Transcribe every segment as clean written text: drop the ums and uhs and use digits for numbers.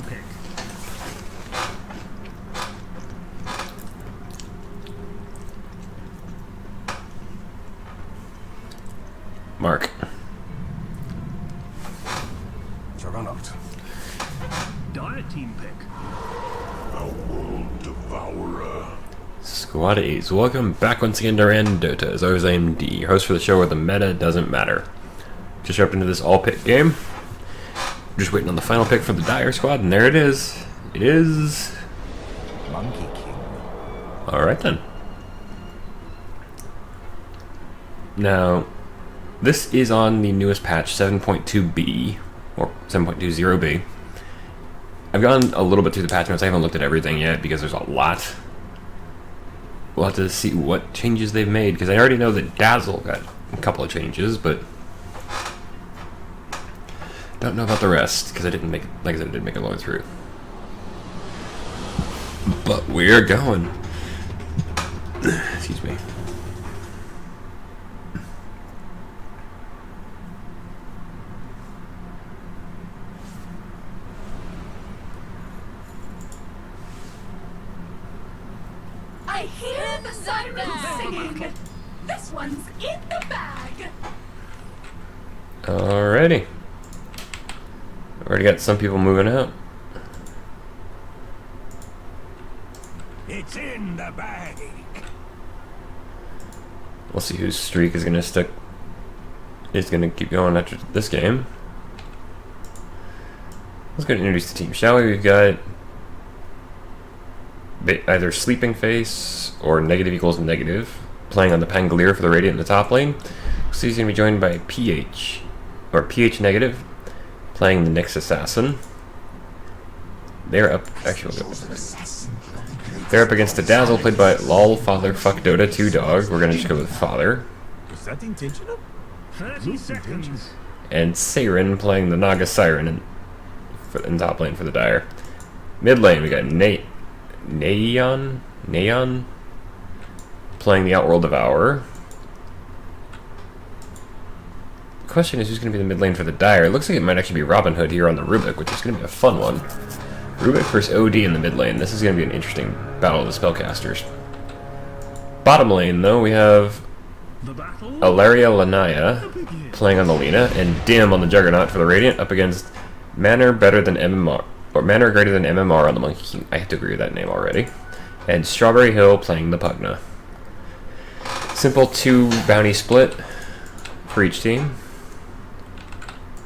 pick. Mark. Juggernaut. Dire team pick. A world devourer. Squaddies, welcome back once again to RanDOTA. As always, I am D, your host for the show where the meta doesn't matter. Just jumped into this all-pick game. Just waiting on the final pick for the Dire squad, and there it is. It is... Monkey King. Alright then. Now, this is on the newest patch, 7.2b, or 7.20b. I've gone a little bit through the patch notes. I haven't looked at everything yet because there's a lot. We'll have to see what changes they've made, because I already know that Dazzle got a couple of changes, but don't know about the rest, because I didn't make, like I said, I didn't make it all the way through. But we're going. Excuse me. I hear the sirens singing. This one's in the bag. Alrighty. Already got some people moving out. It's in the bag. We'll see whose streak is gonna stick. Is gonna keep going after this game. Let's go and introduce the team, shall we? We've got either Sleeping Face or Negative equals Negative, playing on the Pangolier for the Radiant in the top lane. So he's gonna be joined by PH, or PH Negative, playing the Nyx Assassin. They're up. Actually, we'll go. They're up against the Dazzle, played by LOL Father Fuck Dota 2 Dog. We're gonna just go with Father. Was that intentional? 30 seconds. And Siren playing the Naga Siren in top lane for the Dire. Mid lane we got Neon playing the Outworld Devourer. The question is who's going to be the mid lane for the Dire. It looks like it might actually be Robin Hood here on the Rubik, which is going to be a fun one. Rubik versus OD in the mid lane. This is going to be an interesting battle of the spellcasters. Bottom lane, though, we have The battle. Ilaria Lanaya playing on the Lina, and Dim on the Juggernaut for the Radiant, up against Manor better than MMR, or Manor greater than MMR on the Monkey King. I have to agree with that name already. And Strawberry Hill playing the Pugna. Simple 2 bounty split for each team.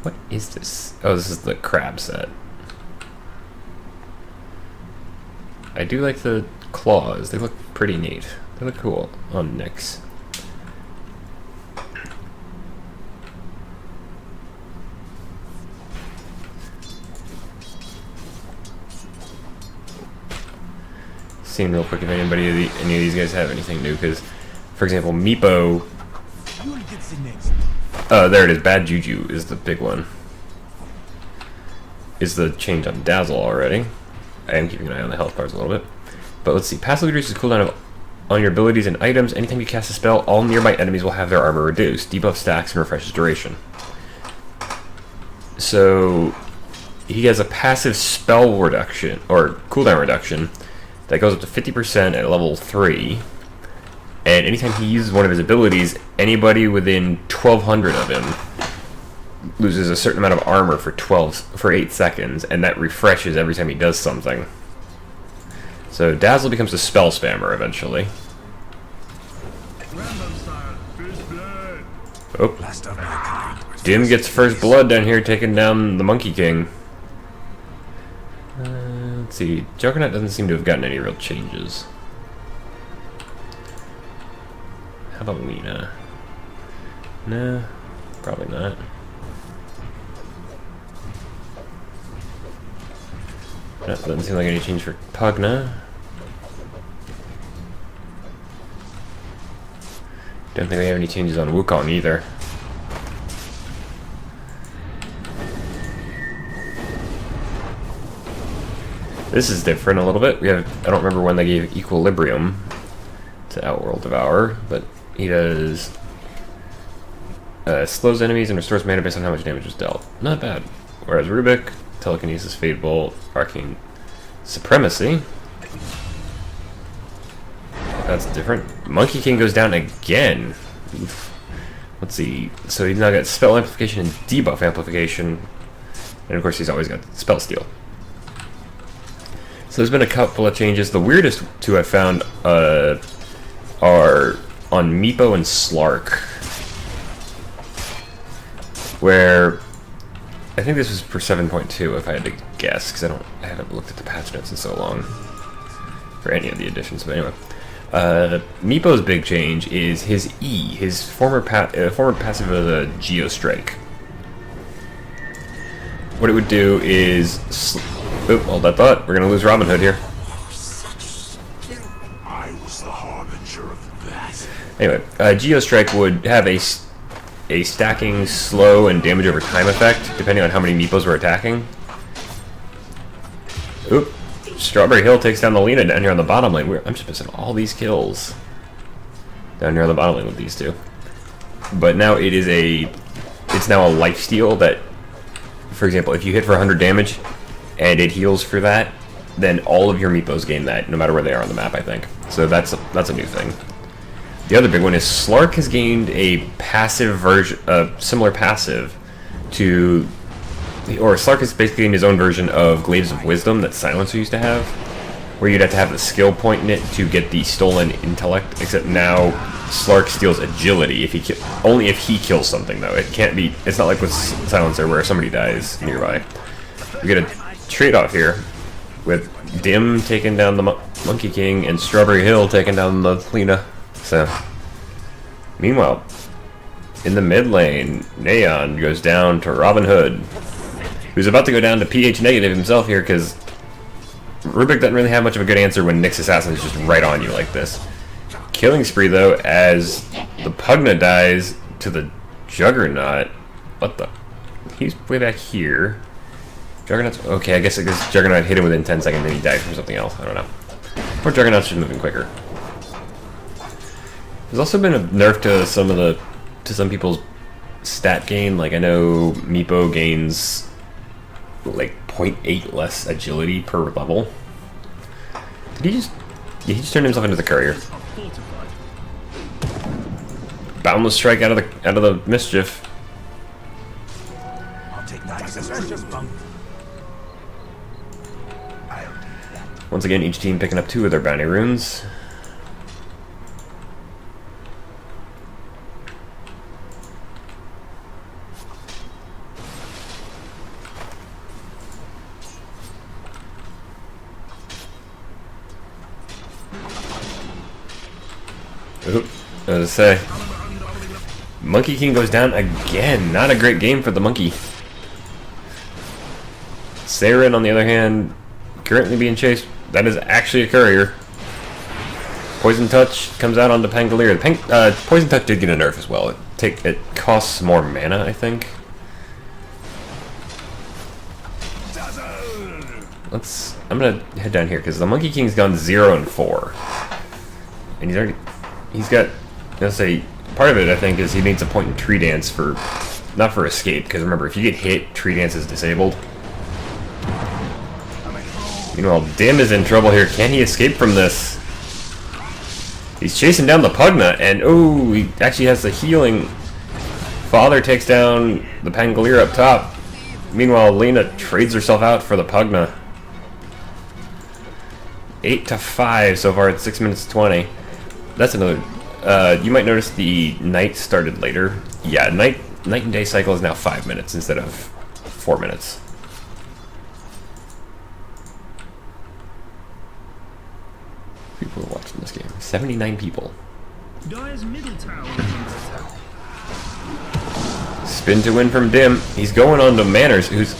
What is this? Oh, this is the crab set. I do like the claws. They look pretty neat. They look cool on Nyx. Seeing real quick if any of these guys have anything new, because, for example, Meepo. Oh, there it is. Bad Juju is the big one. Is the change on Dazzle already. I am keeping an eye on the health bars a little bit. But let's see. Passive reduces cooldown on your abilities and items. Anytime you cast a spell, all nearby enemies will have their armor reduced. Debuff stacks and refreshes duration. So he has a passive spell reduction, or cooldown reduction, that goes up to 50% at level 3. And anytime he uses one of his abilities, anybody within 1200 of him loses a certain amount of armor for 8 seconds, and that refreshes every time he does something. So Dazzle becomes a spell spammer eventually. Random style. First blood. Oh, Last of my kind. Dim gets first blood down here, taking down the Monkey King. Let's see, Juggernaut doesn't seem to have gotten any real changes. How about Lina? Nah, probably not. No, doesn't seem like any change for Pugna. Don't think we have any changes on Wukong either. This is different a little bit. We have, I don't remember when they gave Equilibrium to Outworld Devourer, but he does slows enemies and restores mana based on how much damage was dealt. Not bad. Whereas Rubik, Telekinesis, Fade Bolt, Arcane Supremacy. That's different. Monkey King goes down again. Oof. Let's see. So he's now got Spell Amplification and Debuff Amplification. And of course he's always got Spell Steal. So there's been a couple of changes. The weirdest two I've found are on Meepo and Slark. Where I think this was for 7.2 if I had to guess, because I haven't looked at the patch notes in so long for any of the additions. But anyway, Meepo's big change is his E, his former passive of the Geostrike. What it would do is, oop, hold that thought. We're gonna lose Robin Hood here. I was the harbinger of that. Anyway, Geostrike would have a stacking, slow, and damage over time effect, depending on how many Meepos were attacking. Oop. Strawberry Hill takes down the Lena down here on the bottom lane. I'm just missing all these kills down here on the bottom lane with these two. But now it's now a lifesteal that, for example, if you hit for 100 damage and it heals for that, then all of your Meepos gain that, no matter where they are on the map, I think. So that's a new thing. The other big one is Slark has gained a passive version, similar passive to, or Slark has basically gained his own version of Glaives of Wisdom that Silencer used to have, where you'd have to have the skill point in it to get the stolen intellect. Except now Slark steals agility only if he kills something, though. It can't be. It's not like with Silencer where somebody dies nearby. We get a trade-off here with Dim taking down the Monkey King and Strawberry Hill taking down the Lena. So, meanwhile, in the mid lane, Neon goes down to Robin Hood, who's about to go down to pH negative himself here because Rubik doesn't really have much of a good answer when Nyx Assassin is just right on you like this. Killing spree, though, as the Pugna dies to the Juggernaut. What the? He's way back here. Juggernaut's okay. I guess Juggernaut hit him within 10 seconds and he died from something else. I don't know. Or Juggernaut's just moving quicker. There's also been a nerf to some people's stat gain. Like I know Meepo gains like 0.8 less agility per level. Did he just? Yeah, he just turned himself into the courier. Boundless strike out of the mischief. I'll take that as a special bump. Once again, each team picking up 2 of their bounty runes. Oop, as I say, Monkey King goes down again. Not a great game for the monkey. Saren, on the other hand, currently being chased. That is actually a courier. Poison Touch comes out onto Pangolier. Poison Touch did get a nerf as well. It costs more mana, I think. I'm gonna head down here because the Monkey King's gone 0 and 4, and he's got. Let's say part of it I think is he needs a point in Tree Dance for, not for escape, because remember if you get hit, Tree Dance is disabled. Meanwhile, Dim is in trouble here. Can he escape from this? He's chasing down the Pugna, and oh, he actually has the healing. Father takes down the Pangolier up top. Meanwhile, Lena trades herself out for the Pugna. 8-5 so far at 6 minutes 20. That's another. You might notice the night started later. Yeah, night and day cycle is now 5 minutes instead of 4 minutes. People are watching this game. 79 people. Dyer's middle tower is under attack. Spin to win from Dim. He's going on to Manners, who's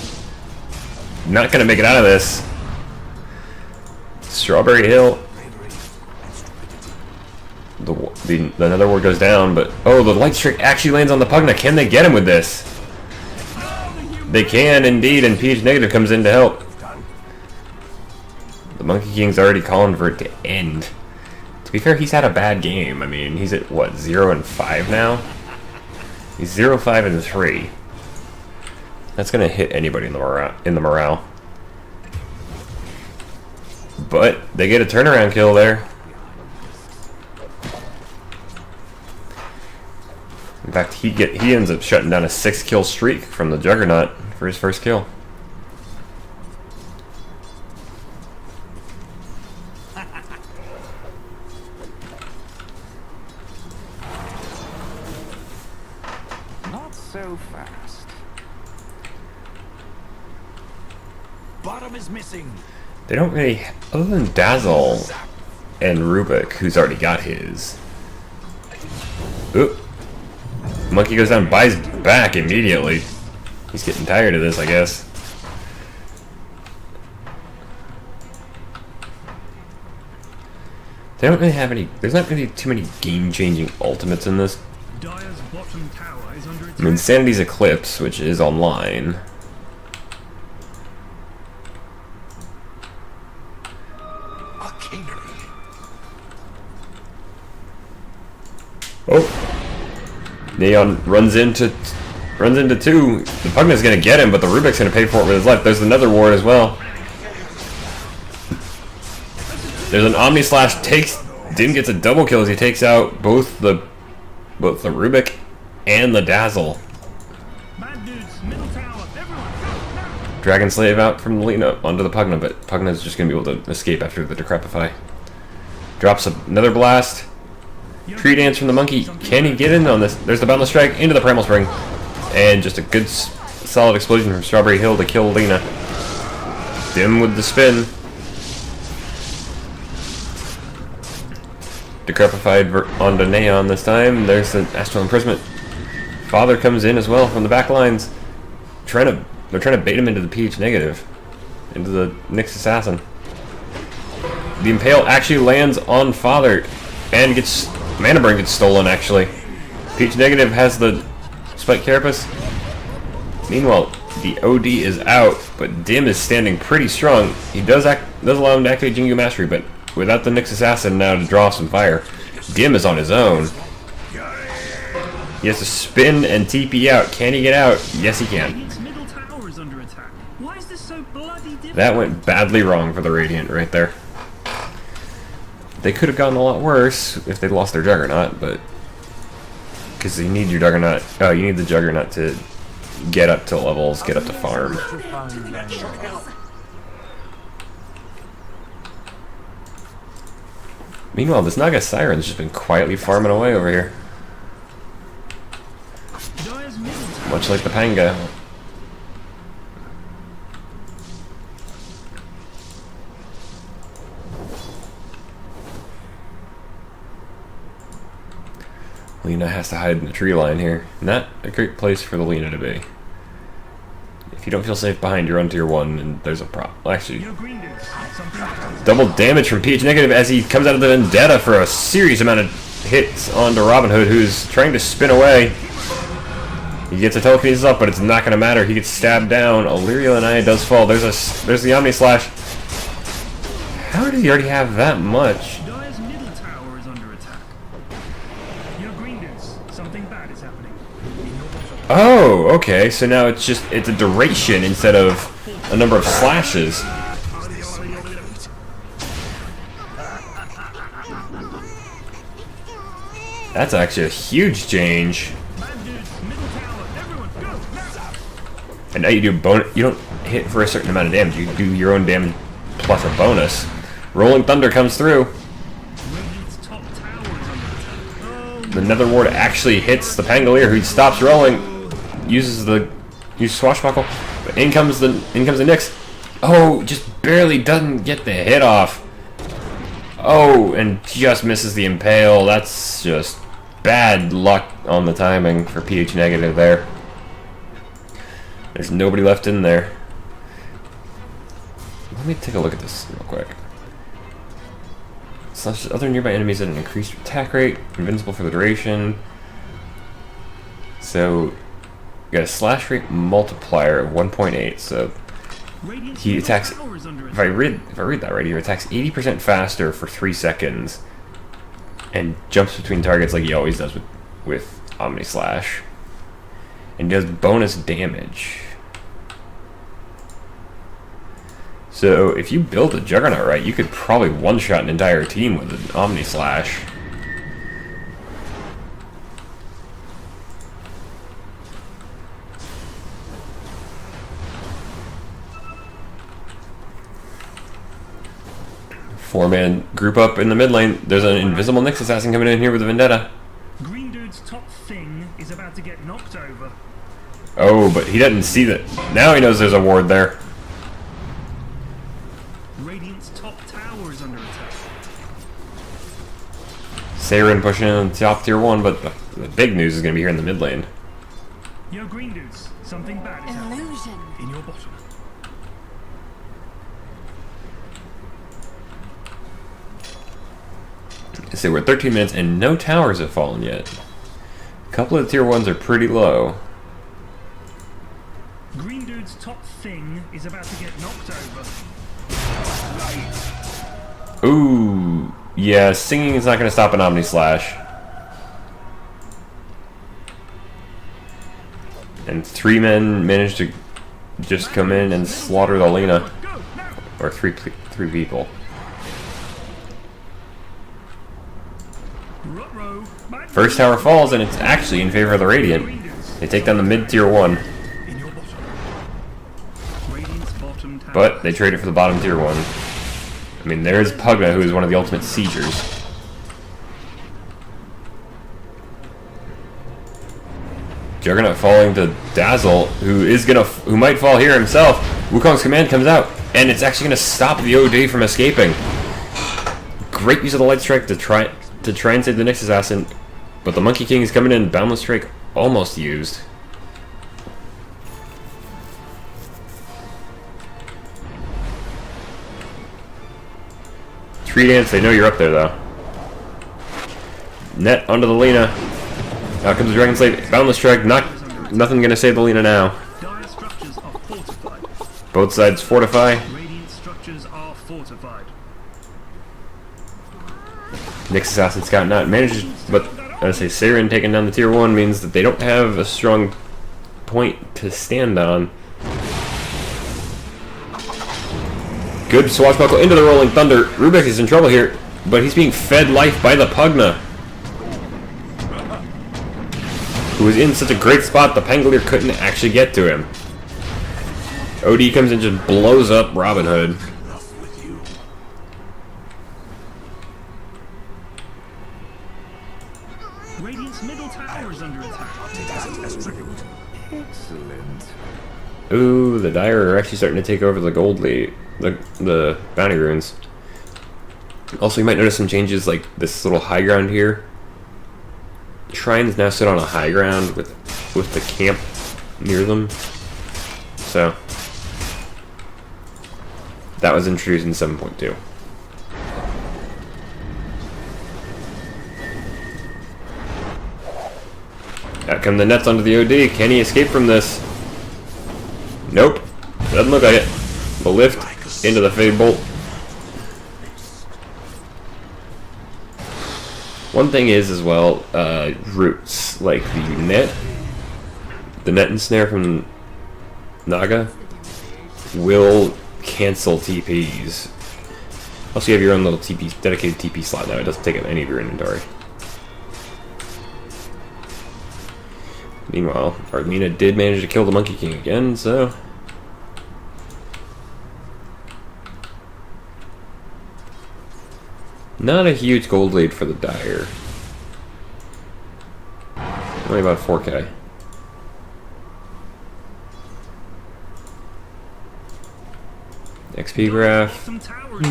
not going to make it out of this. Strawberry Hill. Another ward goes down, but oh, the light strike actually lands on the Pugna. Can they get him with this? They can indeed, and pH negative comes in to help. The Monkey King's already calling for it to end. To be fair, he's had a bad game. I mean, he's at what, 0 and 5 now? He's 0, 5 and 3. That's gonna hit anybody in the morale. But they get a turnaround kill there. In fact, he ends up shutting down a 6-kill streak from the Juggernaut for his first kill. Not so fast. Bottom is missing. They don't really, other than Dazzle and Rubik, who's already got his. Oop. Monkey goes down, buys back immediately. He's getting tired of this, I guess. They don't really have any, there's not really too many game-changing ultimates in this. Dire's bottom tower is under attack. I mean, Sanity's Eclipse, which is online. A kingly. Oh! Neon runs into two. The Pugna's gonna get him, but the Rubik's gonna pay for it with his life. There's another ward as well. There's an Omni Slash takes. Dim gets a double kill as he takes out both the Rubik and the Dazzle. Bad dudes, middle tower, everyone, go now! Dragon Slave out from the Lena onto the Pugna, but Pugna's just gonna be able to escape after the Decrepify. Drops another blast. Tree Dance from the Monkey. Can he get in on this? There's the Boundless Strike into the Primal Spring. And just a good solid explosion from Strawberry Hill to kill Lena. Dim with the spin. Decrepified onto Neon this time. There's the Astral Imprisonment. Father comes in as well from the back lines. They're trying to bait him into the pH negative. Into the Nyx Assassin. The Impale actually lands on Father and gets Mana Burn gets stolen actually. pH negative has the Spike Carapace. Meanwhile, the OD is out, but Dim is standing pretty strong. He does allow him to activate Jingu Mastery, but without the Nyx Assassin now to draw some fire, Dim is on his own. He has to spin and TP out. Can he get out? Yes, he can. Radiant's middle tower is under attack. Why is this so bloody difficult? That went badly wrong for the Radiant right there. They could have gotten a lot worse if they'd lost their Juggernaut, but because you need your Juggernaut, you need the Juggernaut to get up to levels, get up to farm. Meanwhile, this Naga Siren's just been quietly farming away over here, Dire's middle tower. much like the Panga. Lena has to hide in the tree line here. Not a great place for the Lena to be. If you don't feel safe behind, you run to your 1 and there's a problem. Actually, Your green dudes, something double damage from pH negative as he comes out of the Vendetta for a serious amount of hits onto Robin Hood, who's trying to spin away. He gets a telekinesis up, but it's not going to matter. He gets stabbed down. Illyria Lanaya does fall. There's the Omni Slash. How did he already have that much? Dire's middle tower is under attack. Your green dudes, something bad is happening. Oh, okay. So now it's a duration instead of a number of slashes. That's actually a huge change. Bad dudes, middle tower, everyone, go now! And now you do bonus. You don't hit for a certain amount of damage. You do your own damage plus a bonus. Rolling Thunder comes through. Radiant's top tower is under attack. Oh, The Nether Ward actually hits the Pangolier, who stops rolling. Uses Swashbuckle. But in comes the Nyx. Oh, just barely doesn't get the hit off. Oh, and just misses the Impale. That's just bad luck on the timing for pH negative there. There's nobody left in there. Let me take a look at this real quick. Slashes other nearby enemies at an increased attack rate, invincible for the duration. So, you got a slash rate multiplier of 1.8. So Radiant's he middle attacks. tower is under If I attack. read that right, he attacks 80% faster for 3 seconds, and jumps between targets like he always does with Omni Slash, and does bonus damage. So if you build a Juggernaut right, you could probably one-shot an entire team with an Omni Slash. Four-man group up in the mid lane. There's an invisible Nyx assassin coming in here with a Vendetta. Green dude's top thing is about to get knocked over. Oh, but he doesn't see that. Now he knows there's a ward there. Radiant's top tower is under attack. Saren pushing in top tier 1, but the big news is going to be here in the mid lane. Yo, green dudes, something bad is happening. Illusion. In your bottom. So we're at 13 minutes and no towers have fallen yet. A couple of the tier 1s are pretty low. Green dude's top thing is about to get knocked over. Ooh, yeah, singing is not going to stop an Omni Slash. And 3 men managed to just come in and slaughter the Lena. Go, now! Or three people. Ruh-roh. First tower falls and it's actually in favor of the Radiant. They take down the mid tier 1, In your bottom. Radiant's bottom tower. but they trade it for the bottom tier 1. I mean, there's Pugna, who is one of the ultimate siegers. Juggernaut falling to Dazzle, who might fall here himself. Wukong's command comes out, and it's actually going to stop the OD from escaping. Great use of the Light Strike to try and save the Nyx assassin, but the Monkey King is coming in. Boundless Strike almost used. Tree Dance, they know you're up there though. Net onto the Lena. Out comes the Dragon Slave. Boundless Strike. Nothing gonna save the Lena now. Dire structures are fortified. Both sides fortify. Radiant structures are fortified. Nyx Assassin Scout not manages, but as I say, Saren taking down the tier 1 means that they don't have a strong point to stand on. Good swashbuckle into the Rolling Thunder. Rubik is in trouble here, but he's being fed life by the Pugna, who is in such a great spot the Pangolier couldn't actually get to him. OD comes and just blows up Robin Hood. Enough with you. Radiant's middle tower is under attack. Excellent. Ooh, the Dire are actually starting to take over the gold lead, the bounty runes. Also, you might notice some changes, like this little high ground here. Shrines now sit on a high ground with the camp near them. So that was introduced in 7.2. Out come the nets onto the OD. Can he escape from this? Nope. Doesn't look like it. The lift into the Fade Bolt. One thing is, as well, roots, like the net and snare from Naga will cancel TPs. Also, you have your own little dedicated TP slot now. It doesn't take up any of your inventory. Meanwhile, Arlena did manage to kill the Monkey King again, so... Not a huge gold lead for the Dire. Only about 4k. XP graph,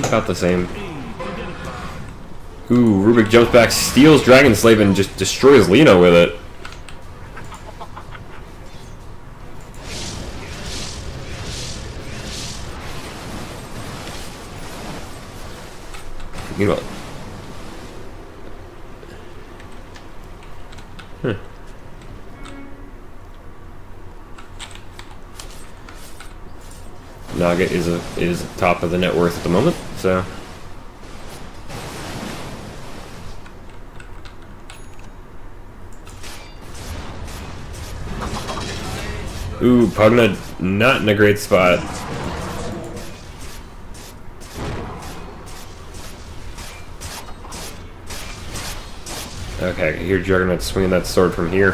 about the same. Ooh, Rubik jumps back, steals Dragon Slave, and just destroys Lena with it. Meanwhile, Naga is top of the net worth at the moment, so ooh, Pugna not in a great spot. Okay, I hear Juggernaut swinging that sword from here.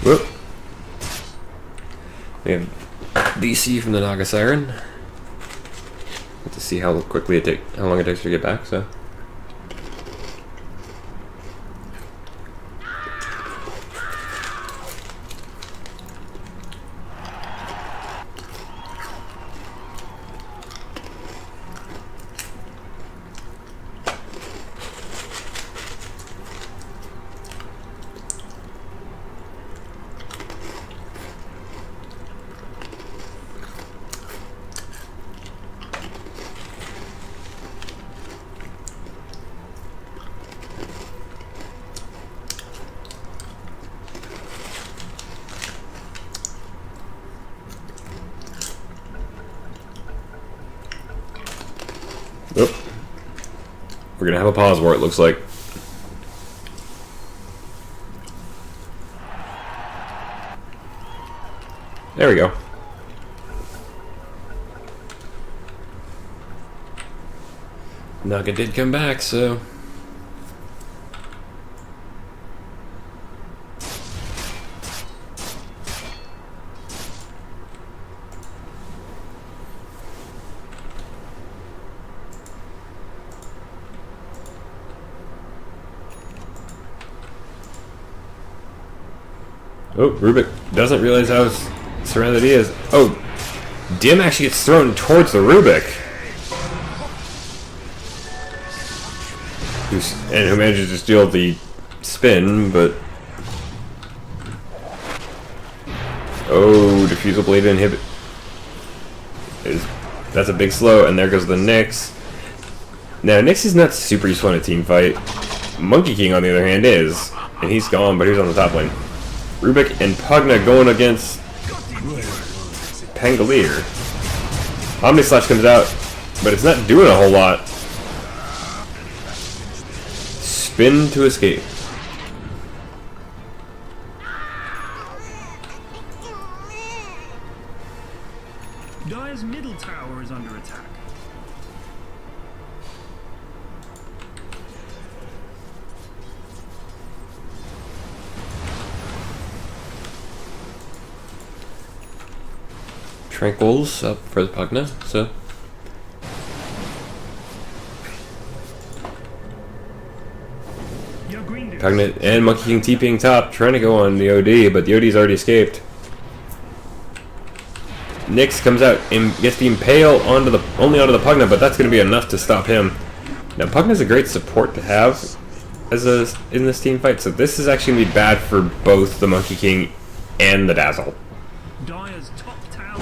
Whoop. We have DC from the Naga Siren. Let's see how quickly how long it takes to get back. So. Oh. We're gonna have a pause war, it looks like. There we go. Naga did come back, so... Oh, Rubik doesn't realize how surrounded he is. Oh, Dim actually gets thrown towards the Rubik. Who manages to steal the spin, but... Oh, Diffusal Blade inhibit... That's a big slow, and there goes the Nyx. Now, Nyx is not super useful in a team fight. Monkey King, on the other hand, is. And he's gone, but he's on the top lane. Rubik and Pugna going against Pangolier. Omni Slash comes out, but it's not doing a whole lot. Spin to escape. Dire's middle tower is under attack. Tranquils up for the Pugna, so... Pugna and Monkey King TPing top, trying to go on the OD, but the OD's already escaped. Nyx comes out and gets the Impale onto the onto the Pugna, but that's going to be enough to stop him. Now Pugna's a great support to have in this team fight, so this is actually going to be bad for both the Monkey King and the Dazzle. Dire's top tower is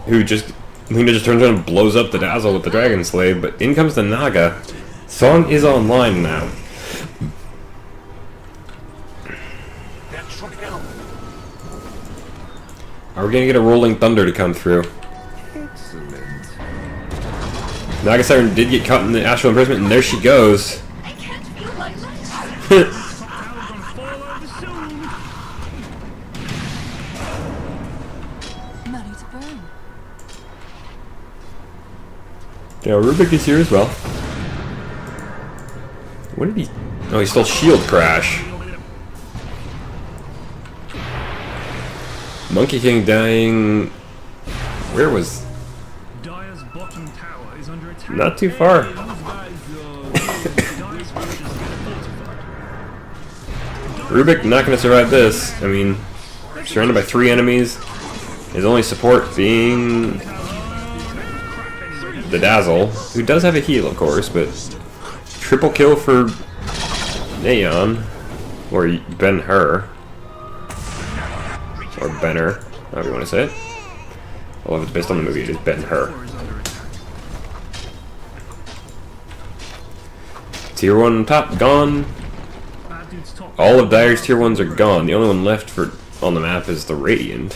under attack. Luna just turns around and blows up the Dazzle with the Dragon Slave, but in comes the Naga. Song is online now. Are we gonna get a Rolling Thunder to come through? Excellent. Naga Siren did get caught in the Astral Imprisonment, and there she goes. I can't feel my legs. Top tower's gonna fall over soon. Money to burn. Yeah, Rubik is here as well. What did he... Oh, he stole Shield Crash. Monkey King dying... Where was... Dire's bottom tower is under attack. Not too far. Dire's forces get fortified. Rubik not going to survive this. I mean, surrounded by 3 enemies. His only support being... the Dazzle, who does have a heal, of course, but... Triple kill for... Neon. Or Ben-Hur. Or Benner, however you want to say it. Well, if it's based on the movie, it is Ben-Hur. Tier 1 on top, gone. All of Dire's Tier 1s are gone. The only one left on the map is the Radiant.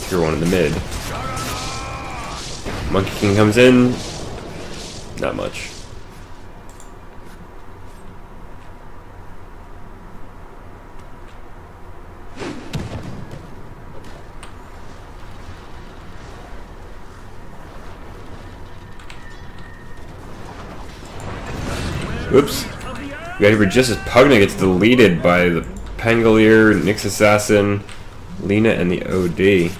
Secure one in the mid. Monkey King comes in. Not much. Oops. We got here just as Pugna gets deleted by the Pangolier, Nyx Assassin, Lena, and the OD.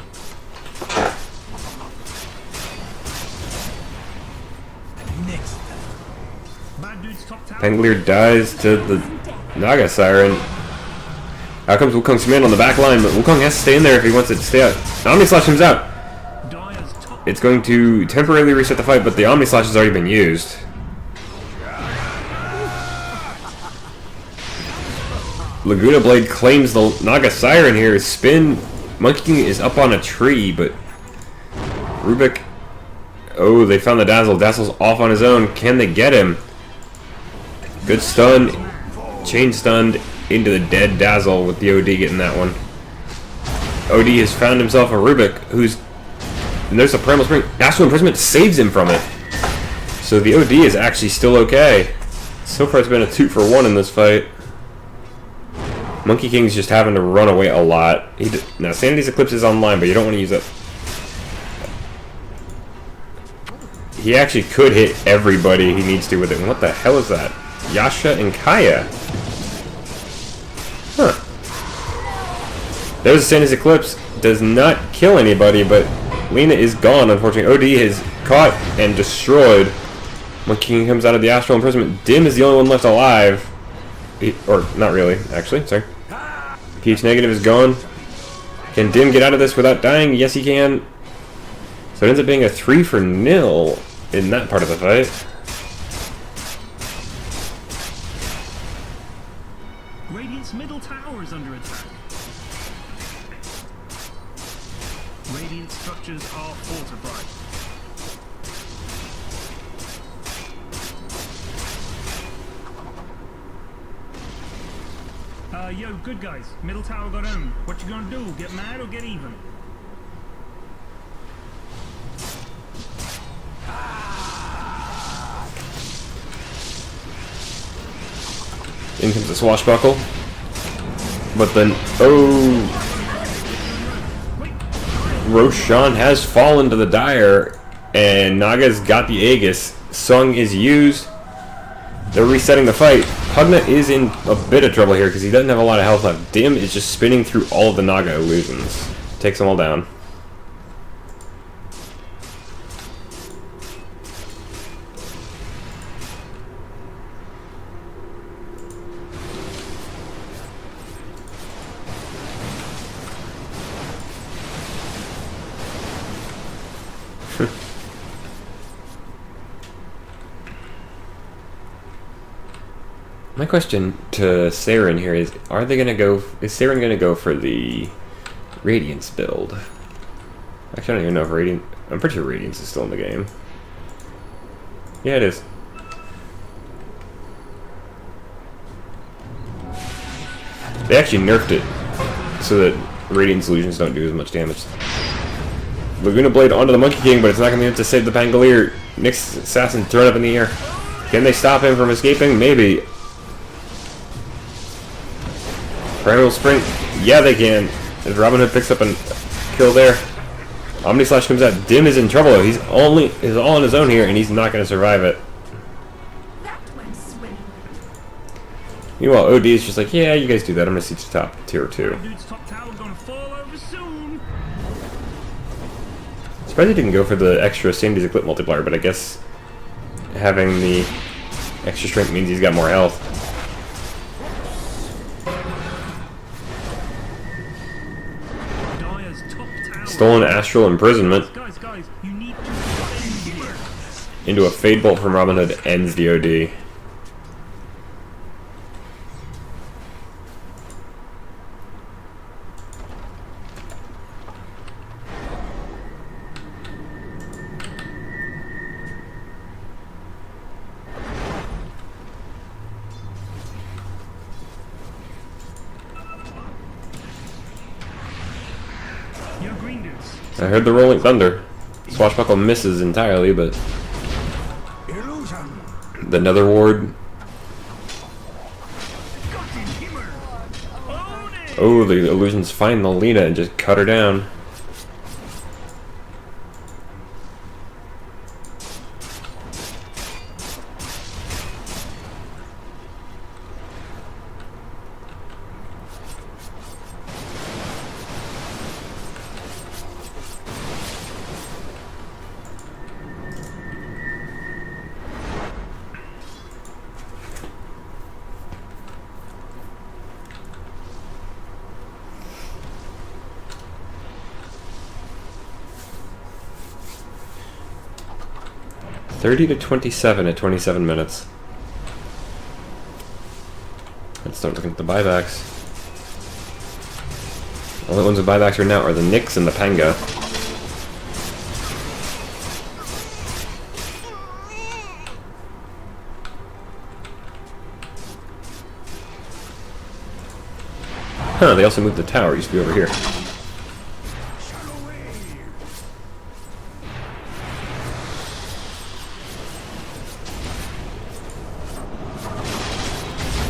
Bad dude's top tower. Pangolier dies to the Naga Siren. Out comes Wukong's command on the back line, but Wukong has to stay in there if he wants it to stay out. Omni Slash comes out. Dire's top. It's going to temporarily reset the fight, but the Omni Slash has already been used. Laguna Blade claims the Naga Siren here. Spin. Monkey King is up on a tree, but Rubik. Oh, they found the Dazzle. Dazzle's off on his own. Can they get him? Good stun. Chain stunned into the dead Dazzle with the OD getting that one. OD has found himself a Rubik who's. And there's a Primal Spring. Astral Imprisonment saves him from it. So the OD is actually still okay. So far it's been a 2-for-1 in this fight. Monkey King's just having to run away a lot. Now, Sanity's Eclipse is online, but you don't want to use it. He actually could hit everybody he needs to with it. And what the hell is that? Yasha and Kaya. Huh. There's a Sanity's Eclipse. Does not kill anybody, but Lena is gone, unfortunately. OD is caught and destroyed. Monkey King comes out of the Astral Imprisonment. Dim is the only one left alive. Or, not really, actually, sorry. pH negative is gone. Can Dim get out of this without dying? Yes, he can. So it ends up being a 3-for-0 in that part of the fight. Radiant's middle tower is under attack. Radiant structures are fortified. Yo, good guys. Middle tower got owned. What you gonna do? Get mad or get even? In comes the Swashbuckle. But then, oh... Roshan has fallen to the Dire, and Naga's got the Aegis. Sung is used. They're resetting the fight. Pugna is in a bit of trouble here because he doesn't have a lot of health left. Dim is just spinning through all of the Naga illusions. Takes them all down. My question to Saren here is, are they gonna go, is Saren gonna go for the Radiance build? Actually, I don't even know if Radiant, I'm pretty sure Radiance is still in the game. Yeah, it is. They actually nerfed it so that Radiance illusions don't do as much damage. Laguna Blade onto the Monkey King, but it's not gonna be enough to save the Pangolier. Nyx Assassin thrown up in the air. Can they stop him from escaping? Maybe. Primal Spring, yeah they can. As Robin Hood picks up a kill there. Omni Slash comes out. Dim is in trouble though. He's all on his own here, and he's not going to survive it. That went swimmingly. Meanwhile, OD is just like, yeah, you guys do that. I'm going to siege the top tier 2. Dude's top tower gonna fall over soon. Surprised he didn't go for the extra Sanity's Eclipse multiplier, but I guess having the extra strength means he's got more health. Stolen Astral Imprisonment Guys, you need to defend here. into a Fade Bolt from Robin Hood ends the OD. Yo, green dudes, I heard the rolling thunder. Swashbuckle misses entirely, but Illusion. the nether ward. Oh, the illusions find the Lena and just cut her down. $30 to $27 at 27 minutes. Let's start looking at the buybacks. Only ones with buybacks right now are the Nyx and the Panga. Huh, they also moved the tower. It used to be over here.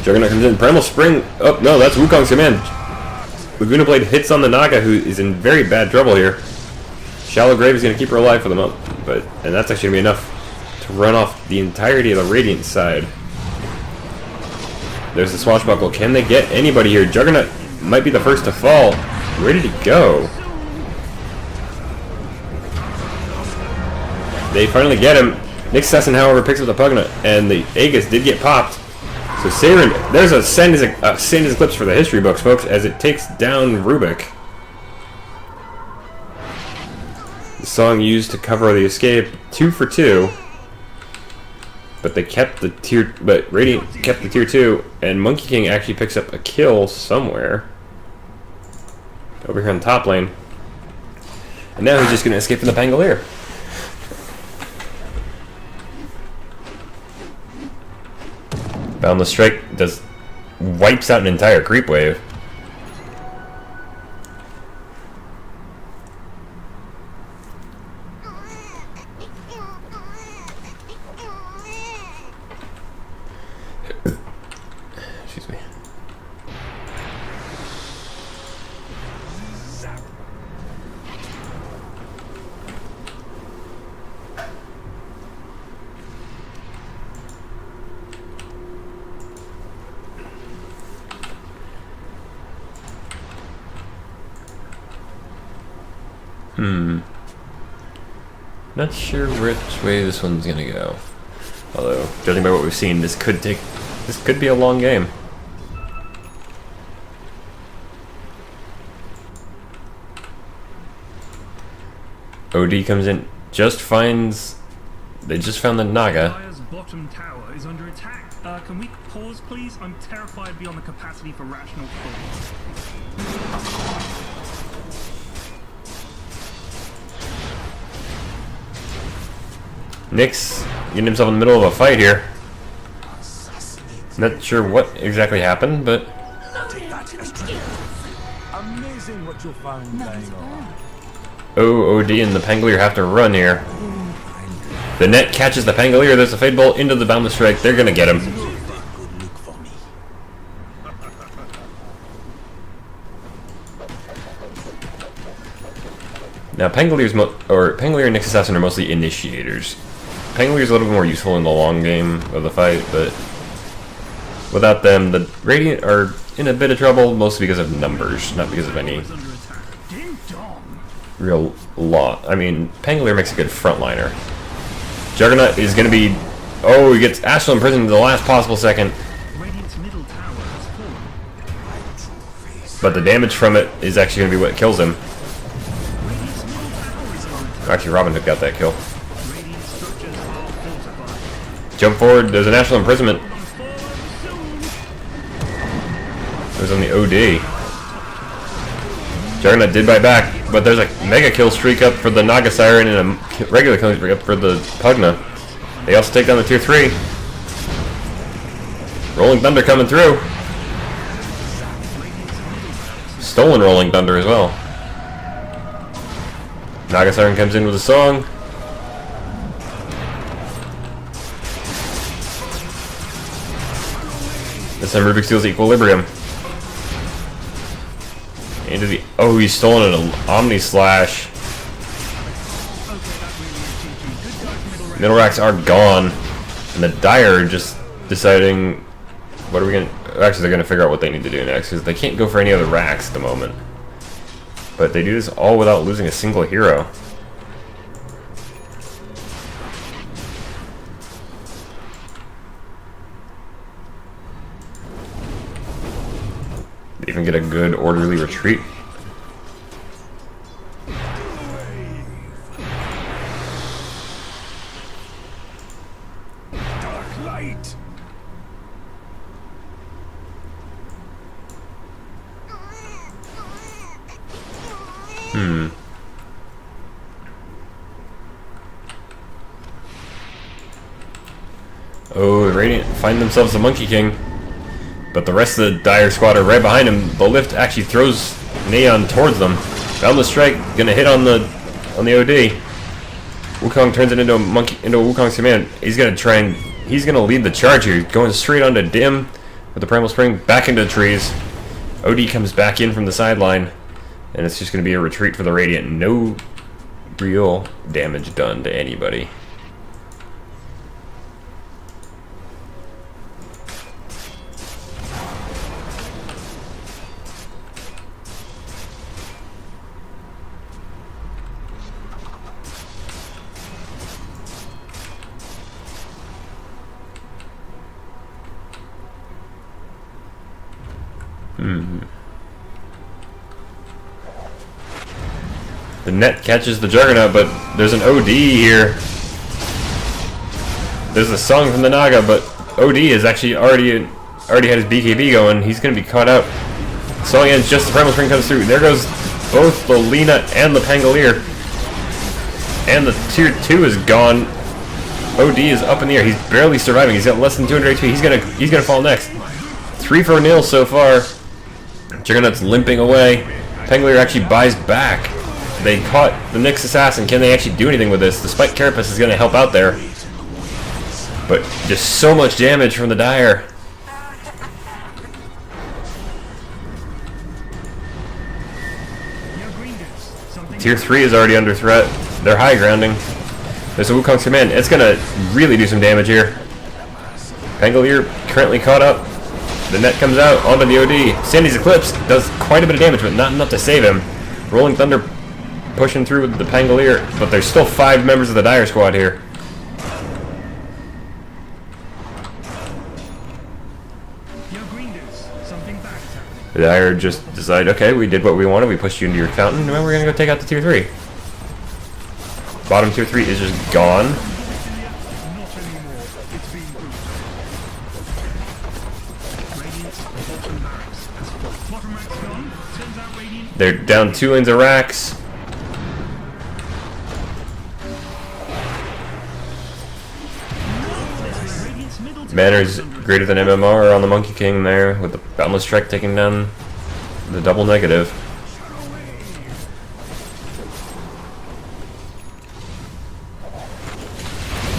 Juggernaut comes in. Primal Spring. Oh, no, that's Wukong's command. Laguna Blade hits on the Naga, who is in very bad trouble here. Shallow Grave is going to keep her alive for the month, and that's actually going to be enough to run off the entirety of the Radiant side. There's the Swashbuckle. Can they get anybody here? Juggernaut might be the first to fall. Ready to go. They finally get him. Nyx Assassin, however, picks up the Pugna, and the Aegis did get popped. So Saren, there's a send as Eclipse for the history books, folks, as it takes down Rubik. The song used to cover the escape, 2 for 2. But they kept the tier, but Radiant kept the tier 2, and Monkey King actually picks up a kill somewhere. Over here on the top lane. And now he's just going to escape from the Pangolier. Boundless Strike wipes out an entire creep wave. Excuse me. Not sure which way this one's gonna go. Although, judging by what we've seen, this could be a long game. OD comes in, they just found the Naga. Dire's bottom tower is under attack. Can we pause, please? I'm terrified beyond the capacity for rational thought. Nyx getting himself in the middle of a fight here. Not sure what exactly happened, but Amazing what you'll find lying around. OD and the Pangolier have to run here. The net catches the Pangolier, there's a Fade Bolt into the Boundless Strike, they're gonna get him. Good look for me. Now Pangolier and Nyx Assassin are mostly initiators. Pangolier's a little bit more useful in the long game of the fight, but without them, the Radiant are in a bit of trouble, mostly because of numbers, not because of any real law. I mean, Pangolier makes a good frontliner. Juggernaut is going to be... Oh, he gets Astral imprisoned in the last possible second. But the damage from it is actually going to be what kills him. Actually, Robin Hood got that kill. Jump forward, there's an Astral imprisonment. It was on the OD. Juggernaut did buy back, but there's a mega kill streak up for the Naga Siren and a regular kill streak up for the Pugna. They also take down the tier 3. Rolling Thunder coming through. Stolen Rolling Thunder as well. Naga Siren comes in with a song. This time Rubik steals equilibrium. Into the... Oh, he's stolen an Omni Slash. Middle racks are gone. And the Dire are just deciding... What are we gonna... Actually, they're gonna figure out what they need to do next, because they can't go for any other racks at the moment. But they do this all without losing a single hero. They even get a good orderly retreat. Dark light. Oh, the Radiant find themselves the Monkey King. But the rest of the Dire squad are right behind him. The lift actually throws Neon towards them. Boundless Strike gonna hit on the OD. Wukong turns it into a Wukong's command. He's gonna lead the charge here. Going straight onto Dim with the Primal Spring back into the trees. OD comes back in from the sideline, and it's just gonna be a retreat for the Radiant. No real damage done to anybody. The net catches the Juggernaut, but there's an OD here. There's a song from the Naga, but OD is actually already had his BKB going. He's going to be caught out. Song ends just as the Primal Spring comes through. There goes both the Lina and the Pangolier. And the tier 2 is gone. OD is up in the air. He's barely surviving. He's got less than 200 HP. He's gonna fall next. 3-for-0 so far. Juggernaut's limping away. Pangolier actually buys back. They caught the Nyx Assassin. Can they actually do anything with this? The Spike Carapace is going to help out there. But just so much damage from the Dire. Tier 3 is already under threat. They're high grounding. There's a Wukong's command. It's going to really do some damage here. Pangolier currently caught up. The net comes out onto the OD. Sandy's Eclipse does quite a bit of damage, but not enough to save him. Rolling Thunder pushing through with the Pangolier, but there's still 5 members of the Dire squad here. The Dire just decide, okay, we did what we wanted, we pushed you into your fountain, now we're gonna go take out the tier 3. Bottom tier 3 is just gone. They're down 2 lanes of racks. Manners greater than MMR on the Monkey King there, with the Boundless Strike taking down the double negative.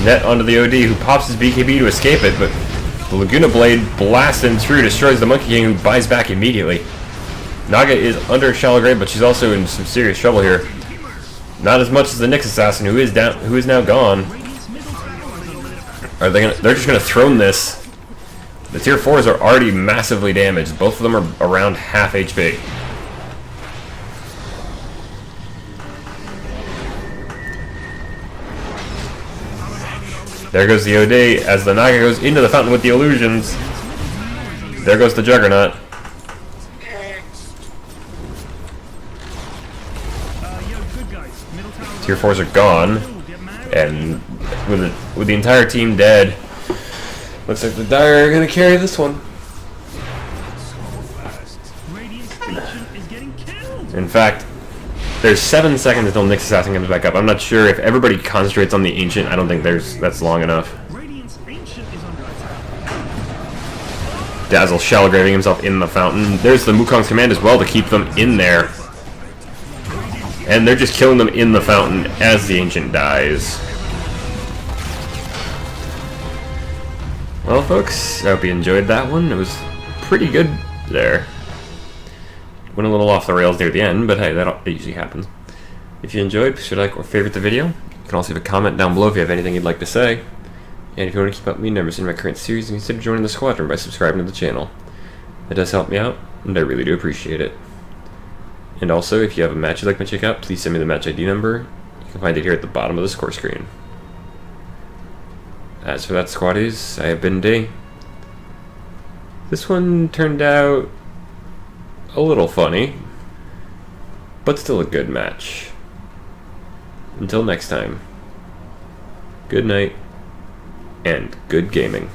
Net onto the OD, who pops his BKB to escape it, but the Laguna Blade blasts him through, destroys the Monkey King, who buys back immediately. Naga is under Shallow Grave, but she's also in some serious trouble here. Not as much as the Nyx Assassin, who is now gone. They're just gonna throne this. The tier 4s are already massively damaged. Both of them are around half HP. There goes the OD as the Naga goes into the fountain with the illusions. There goes the Juggernaut. Tier 4s are gone, and with the entire team dead, looks like the Dire are gonna carry this one. In fact, there's 7 seconds until Nyx Assassin comes back up. I'm not sure if everybody concentrates on the Ancient. I don't think that's long enough. Dazzle Shallow Graving himself in the fountain. There's the Wukong's command as well to keep them in there. And they're just killing them in the fountain as the Ancient dies. Well, folks, I hope you enjoyed that one. It was pretty good there. Went a little off the rails near the end, but hey, that usually happens. If you enjoyed, be sure to like or favorite the video. You can also leave a comment down below if you have anything you'd like to say. And if you want to keep up with me numbers in my current series, you can consider joining the squadron by subscribing to the channel. It does help me out, and I really do appreciate it. And also, if you have a match you'd like me to check out, please send me the match ID number. You can find it here at the bottom of the score screen. As for that, squaddies, I have been D. This one turned out a little funny, but still a good match. Until next time, good night, and good gaming.